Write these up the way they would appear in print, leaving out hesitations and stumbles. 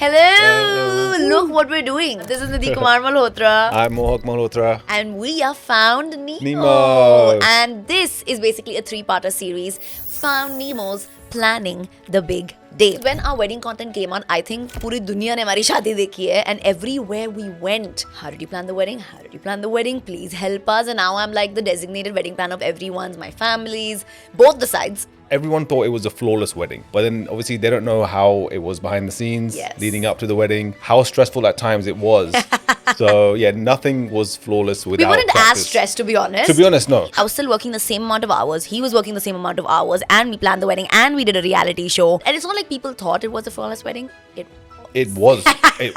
Hello! Look what we're doing. This is Nidhi Kumar Malhotra. I'm Mohak Malhotra. And we have found Nemo. Nemo. And this is basically a three-parter series, Found Nemo's Planning the Big Day. When our wedding content came on, I think पूरी दुनिया ने हमारी शादी देखी है, and everywhere we went, how did you plan the wedding? How did you plan the wedding? Please help us. And now I'm like the designated wedding planner of everyone's, my family's, both the sides. Everyone thought it was a flawless wedding, but then obviously they don't know how it was behind the scenes, leading up to the wedding, how stressful at times it was. So yeah, nothing was flawless without We weren't practice. as stressed, to be honest. To be honest, no. I was still working the same amount of hours. He was working the same amount of hours, and we planned the wedding, and we did a reality show. And it's not like people thought it was a flawless wedding. It was.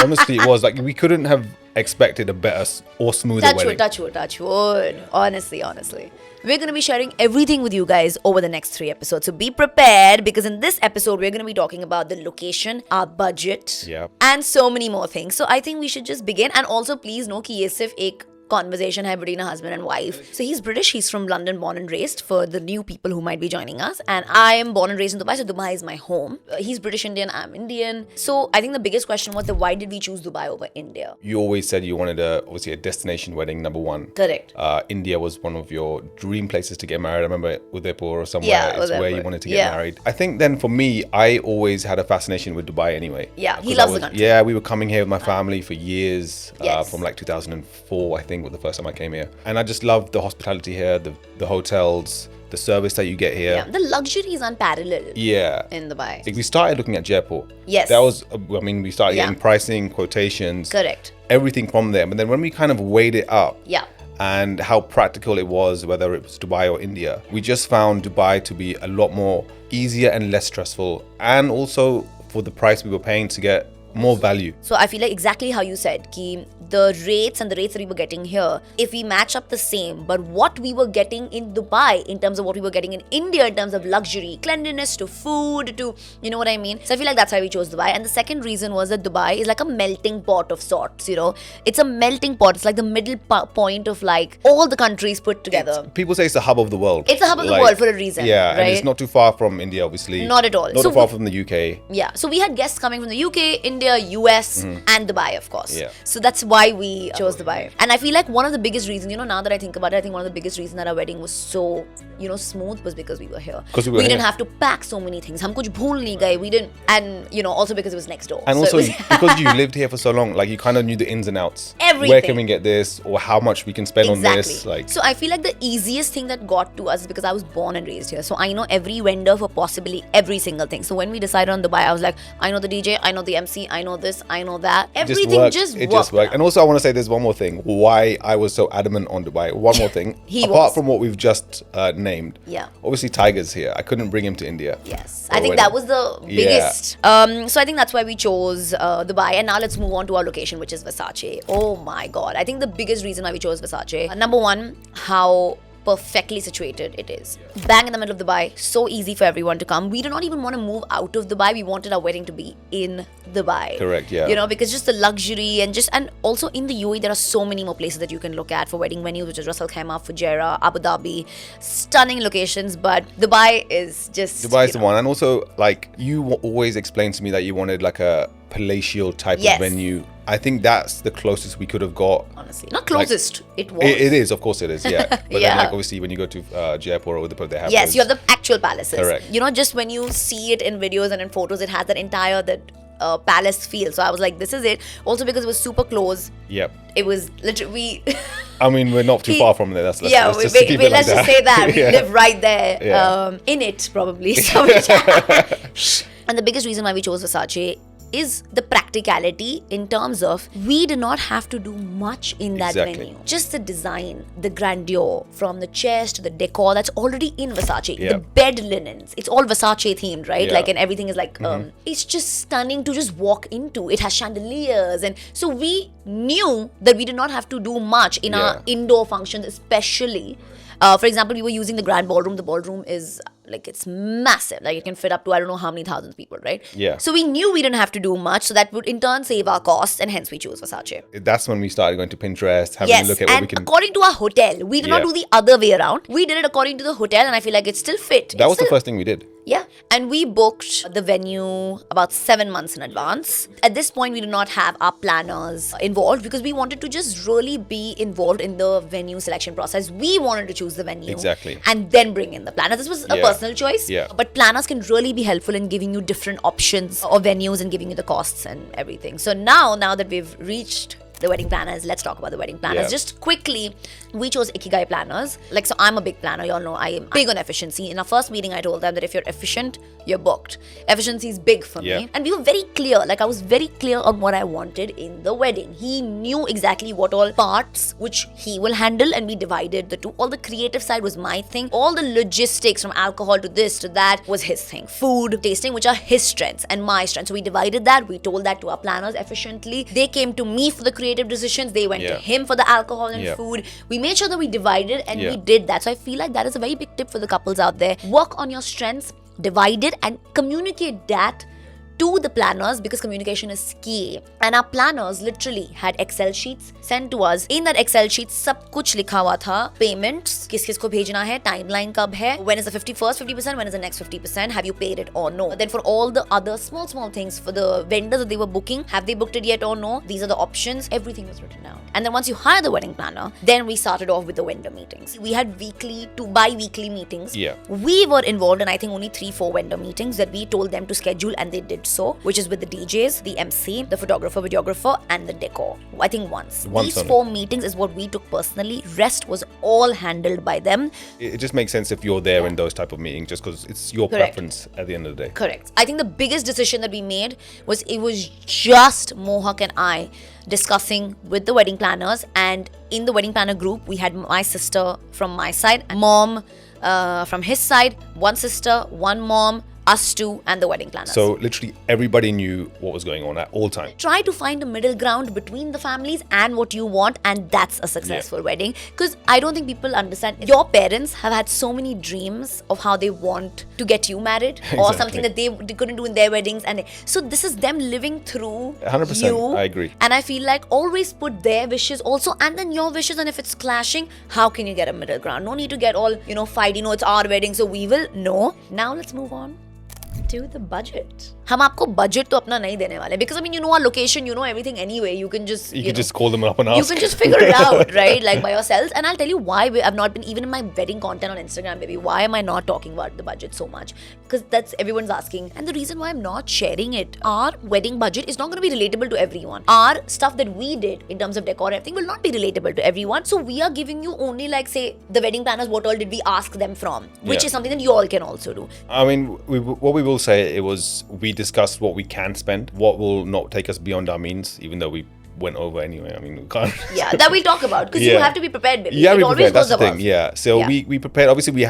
Honestly, it was. Like, we couldn't have expected a better or smoother wedding. Touch wood. Honestly. We're going to be sharing everything with you guys over the next 3 episodes. So be prepared, because in this episode, we're going to be talking about the location, our budget, and so many more things. So I think we should just begin. And also, please know कि ये सिर्फ एक conversation hai between a husband and wife. So he's British, he's from London, born and raised, for the new people who might be joining us. And I am born and raised in Dubai, so Dubai is my home. He's British Indian, I'm Indian. So I think the biggest question was why did we choose Dubai over India? You always said you wanted obviously a destination wedding, number one. Correct. India was one of your dream places to get married. I remember Udaipur or somewhere is where you wanted to get married. I think then for me, I always had a fascination with Dubai anyway. Yeah, he loves the country. Yeah, we were coming here with my family for years, from like 2004, I think, was the first time I came here. And I just loved the hospitality here, the hotels, the service that you get here. Yeah, the luxury is unparalleled. Yeah. In Dubai. Like, we started looking at Jaipur. Yes. That was, we started getting pricing, quotations. Correct. Everything from there. But then when we kind of weighed it up. Yeah. And how practical it was, whether it was Dubai or India, we just found Dubai to be a lot more easier and less stressful. And also for the price we were paying to get more value. So I feel like exactly how you said, ki the rates and the rates that we were getting here, if we match up the same, but what we were getting in Dubai in terms of what we were getting in India in terms of luxury, cleanliness to food to, you know what I mean? So I feel like that's why we chose Dubai. And the second reason was that Dubai is like a melting pot of sorts, you know? It's a melting pot. It's like the middle point of like all the countries put together. People say it's the hub of the world. It's the hub of the world for a reason. Yeah, right? And it's not too far from India, obviously. Not at all. Not too far from the UK. Yeah. So we had guests coming from the UK, India, US, and Dubai, of course. Yeah. So that's why we chose Dubai. And I feel like one of the biggest reasons, you know, now that I think about it, I think one of the biggest reasons that our wedding was so, you know, smooth was because we were here. Because we didn't have to pack so many things. Hum kuch bhool nahi gaye. We didn't, and you know, also because it was next door. And so also because you lived here for so long, like you kind of knew the ins and outs. Everything. Where can we get this, or how much we can spend on this? Like, so I feel like the easiest thing that got to us is because I was born and raised here. So I know every vendor for possibly every single thing. So when we decided on Dubai, I was like, I know the DJ, I know the MC, I know this, I know that. Everything just worked. And also I want to say there's one more thing why I was so adamant on Dubai. One more thing. Apart from what we've just named. Yeah. Obviously Tiger's here. I couldn't bring him to India. Yes. I think that was the biggest. So I think that's why we chose Dubai. And now let's move on to our location, which is Versace. Oh my God. I think the biggest reason why we chose Versace, number one, how perfectly situated it is. Bang in the middle of Dubai, so easy for everyone to come. We did not even want to move out of Dubai. We wanted our wedding to be in Dubai. Correct, yeah. You know, because just the luxury and also in the UAE, there are so many more places that you can look at for wedding venues, which is Ras Al Khaimah, Fujairah, Abu Dhabi, stunning locations. But Dubai is just Dubai's the one. And also, like, you always explained to me that you wanted like a palatial type of venue. I think that's the closest we could have got. Honestly, not closest. Like, it was. It is, of course, it is. Yeah, but then, like, obviously, when you go to Jaipur or Udaipur, they have. Yes, you have the actual palaces. Correct. You know, just when you see it in videos and in photos, it has that entire palace feel. So I was like, this is it. Also because it was super close. Yep. It was literally. I mean, we're not too far from there. Let's just say that. We live right there. In it, probably. And the biggest reason why we chose Versace is the practicality in terms of we did not have to do much in that venue. Just the design, the grandeur, from the chairs to the decor, that's already in Versace. The bed linens, it's all Versace themed, right? Like, and everything is like, it's just stunning to just walk into. It has chandeliers. And so we knew that we did not have to do much in our indoor functions, especially. For example, we were using the grand ballroom. The ballroom is Like it's massive. Like it can fit up to I don't know how many thousands of people, right? Yeah. So we knew we didn't have to do much, so that would in turn save our costs, and hence we chose Versace. That's when we started going to Pinterest, having a look at what and we can. according to our hotel, we did not Yeah. do the other way around. We did it according to the hotel, and I feel like it still fit. That was the first thing we did. Yeah. And we booked the venue about 7 months in advance. At this point, we did not have our planners involved because we wanted to just really be involved in the venue selection process. We wanted to choose the venue. Exactly. And then bring in the planner. This was a Yeah. personal choice. Yeah. But planners can really be helpful in giving you different options of venues and giving you the costs and everything. So now that we've reached the wedding planners, let's talk about the wedding planners. Yeah. Just quickly, we chose Ikigai planners. Like, so I'm a big planner. You all know I am big on efficiency. In our first meeting, I told them that if you're efficient, you're booked. Efficiency is big for Yeah. me. And we were very clear. Like, I was very clear on what I wanted in the wedding. He knew exactly what all parts which he will handle, and we divided the two. All the creative side was my thing. All the logistics from alcohol to this to that was his thing. Food, tasting, which are his strengths and my strengths. So we divided that. We told that to our planners efficiently. They came to me for the creative decisions. They went to Yeah. him for the alcohol and Yeah. food. We made sure that we divided, and Yeah. we did that. So I feel like that is a very big tip for the couples out there. Work on your strengths, divide it, and communicate that to the planners, because communication is key. And our planners literally had Excel sheets sent to us. In that Excel sheet, सब कुछ लिखा हुआ था. Payments, किस-किस को भेजना है, timeline कब है, when is the 51st 50%, when is the next 50%, have you paid it or no. Then for all the other small things, for the vendors that they were booking, have they booked it yet or no, these are the options. Everything was written down. And then once you hire the wedding planner, then we started off with the vendor meetings. We had weekly to bi-weekly meetings. Yeah. We were involved in I think only 3-4 vendor meetings that we told them to schedule, and they did so, which is with the DJs, the MC, the photographer, videographer, and the decor. I think once. These only. 4 meetings is what we took personally. Rest was all handled by them. It just makes sense if you're there in those type of meetings, just because it's your Correct. preference at the end of the day. Correct. I think the biggest decision that we made was it was just Mohak and I discussing with the wedding planners, and in the wedding planner group we had my sister from my side, mom from his side, one sister, one mom, us two, and the wedding planners. So literally everybody knew what was going on at all times. Try to find a middle ground between the families and what you want, and that's a successful wedding. Because I don't think people understand. Your parents have had so many dreams of how they want to get you married, or something that they couldn't do in their weddings, and so this is them living through 100%, you. I agree. And I feel like always put their wishes also, and then your wishes, and if it's clashing, how can you get a middle ground? No need to get all fight. It's our wedding, so we will. No. Now let's move on to the budget. हम आपको budget तो अपना नहीं देने वाले, because I mean, you know our location, you know everything anyway. You can just You can just call them up and ask. you can just figure it out, right? Like by yourselves. And I'll tell you why I've not been, even in my wedding content on Instagram, baby. Why am I not talking about the budget so much? Because that's everyone's asking. And the reason why I'm not sharing it, our wedding budget is not going to be relatable to everyone. Our stuff that we did in terms of decor and everything will not be relatable to everyone. So we are giving you only, like, say, the wedding planners, what all did we ask them from, which Yeah. is something that you all can also do. I mean, what we will say, it was we discussed what we can spend, what will not take us beyond our means, even though we went over anyway. I mean, we can't. Yeah, that we'll talk about, because you Yeah. have to be prepared, baby. You have It to be always prepared. That's goes the thing. above. Yeah. So Yeah. we prepared. Obviously, we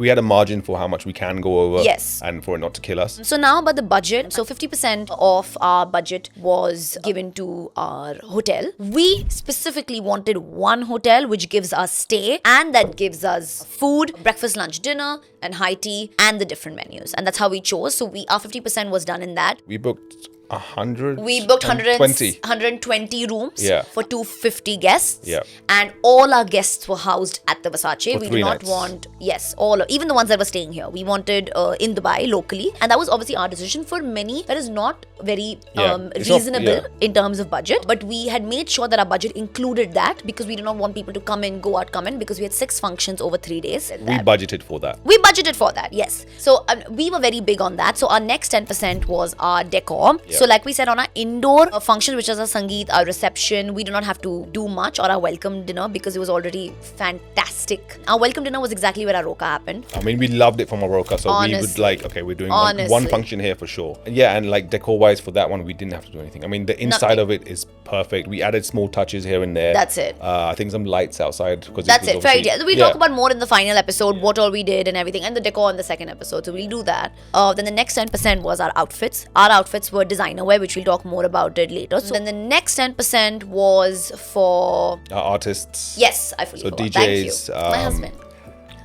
had a margin for how much we can go over. Yes. And for it not to kill us. So now about the budget. So 50% of our budget was given to our hotel. We specifically wanted one hotel which gives us stay, and that gives us food, breakfast, lunch, dinner, and high tea, and the different menus. And that's how we chose. So our 50% was done in that. We booked 100. We booked 120. 120 rooms Yeah. for 250 guests. Yeah. And all our guests were housed at the Versace. For We 3 did not nights. want, yes, even the ones that were staying here. We wanted in Dubai locally. And that was obviously our decision. For many, that is not very Yeah. It's not- reasonable yeah. in terms of budget. But we had made sure that our budget included that, because we did not want people to come in, go out, come in, because we had 6 functions over 3 days. We budgeted for that. We budgeted for that, yes. So we were very big on that. So our next 10% was our decor. Yeah. So like we said, on our indoor functions, which is our Sangeet, our reception, we did not have to do much, or our welcome dinner, because it was already fantastic. Our welcome dinner was exactly where our Roka happened. I mean, we loved it from Aroka, so we would Honestly. like, okay, we're doing one Honestly. function here for sure. And yeah, and like decor-wise for that one, we didn't have to do anything. I mean, the inside Nothing. of it is perfect. We added small touches here and there. That's it. I think some lights outside. That's it. Fairy tale. We'll talk about more in the final episode, what all we did and everything, and the decor in the second episode. So we'll do that. Then the next 10% was our outfits. Our outfits were designer wear, which we'll talk more about it later. So then the next 10% was for Our artists. yes, I fully So forgot. DJs, Thank you. My husband.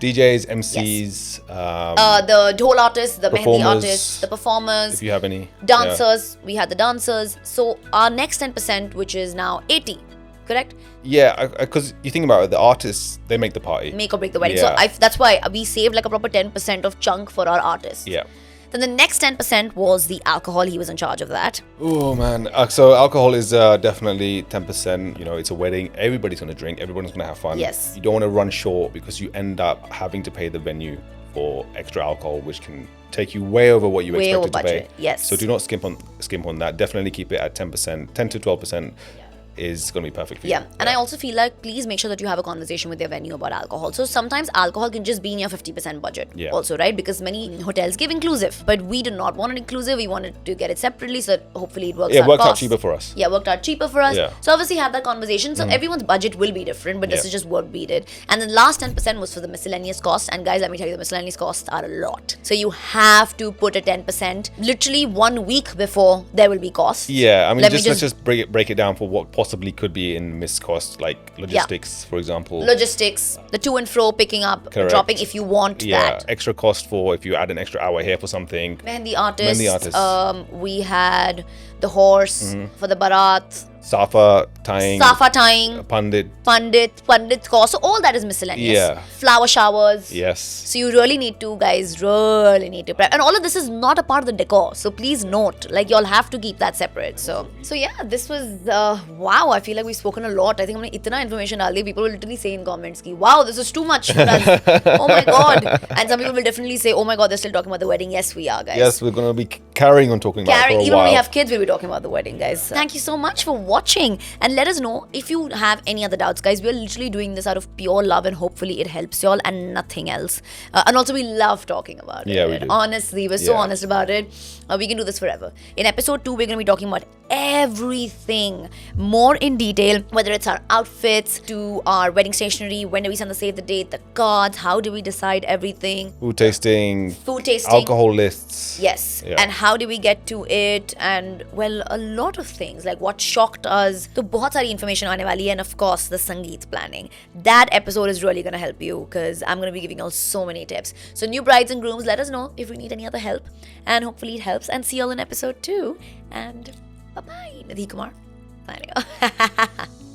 DJs, MCs, The dhol artists, the mehndi performers, artists, the performers, if you have any. dancers. We had the dancers. So our next 10%, which is now 80, correct? Yeah, because you think about it, the artists, they make the party. Make or break the wedding. Yeah. So that's why we saved like a proper 10% of chunk for our artists. Yeah. Then the next 10% was the alcohol. He was in charge of that. Oh man, so alcohol is definitely 10%. You know, it's a wedding. Everybody's gonna drink. Everyone's gonna have fun. Yes. You don't want to run short because you end up having to pay the venue for extra alcohol, which can take you way over what you Way over expected to pay. budget, yes. So do not skimp on that. Definitely keep it at 10%. 10 to 12% is going to be perfect for you. Yeah. And I also feel like please make sure that you have a conversation with your venue about alcohol. So sometimes alcohol can just be in your 50% budget also, right? Because many hotels give inclusive, but we did not want it inclusive. We wanted to get it separately, so hopefully it works out. Yeah, it worked out costs. cheaper for us. Yeah, worked out cheaper for us. Yeah. So obviously have that conversation. So everyone's budget will be different, but this is just what we did. And the last 10% was for the miscellaneous costs. And guys, let me tell you, the miscellaneous costs are a lot. So you have to put a 10% literally 1 week before there will be costs. Yeah, I mean, Let's let's just break it down for what possibly could be in missed costs, like logistics, for example. Logistics, the to and fro, picking up, Correct. dropping if you want that. Extra cost for if you add an extra hour here for something. Mehndi artists. Mehndi artists. We had the horse for the barat, Safa tying. safa tying, pandit cost. So all that is miscellaneous. Yeah. Flower showers. Yes. So you really need to, guys, really need to prep. And all of this is not a part of the decor. So please note, like, y'all have to keep that separate. So yeah, this was, wow, I feel like we've spoken a lot. I think हमने इतना information डाल दिया. People will literally say in comments ki, wow, this is too much for us. Oh my God. And some people will definitely say, oh my God, they're still talking about the wedding. Yes, we are, guys. Yes, we're going to be carrying on talking about it for a Even while. when we have kids, we'll be talking about the wedding, guys. Thank you so much for watching. And let us know if you have any other doubts, guys. We're literally doing this out of pure love and hopefully it helps y'all and nothing else. And also, we love talking about it. Yeah, we do. Honestly, we're so Yeah. honest about it. We can do this forever. In episode 2, we're going to be talking about everything more in detail, whether it's our outfits to our wedding stationery, when do we send the save the date, the cards, how do we decide everything, Food tasting, food tasting. alcohol lists. Yes. Yeah. And how do we get to it? And well, a lot of things like what shocked us. So बहुत सारी information आने वाली है, and of course the Sangeet planning. That episode is really gonna help you because I'm gonna be giving you all so many tips. So new brides and grooms, let us know if we need any other help, and hopefully it helps. And see you all in episode 2. And bye bye, Nidhi Kumar. Signing off.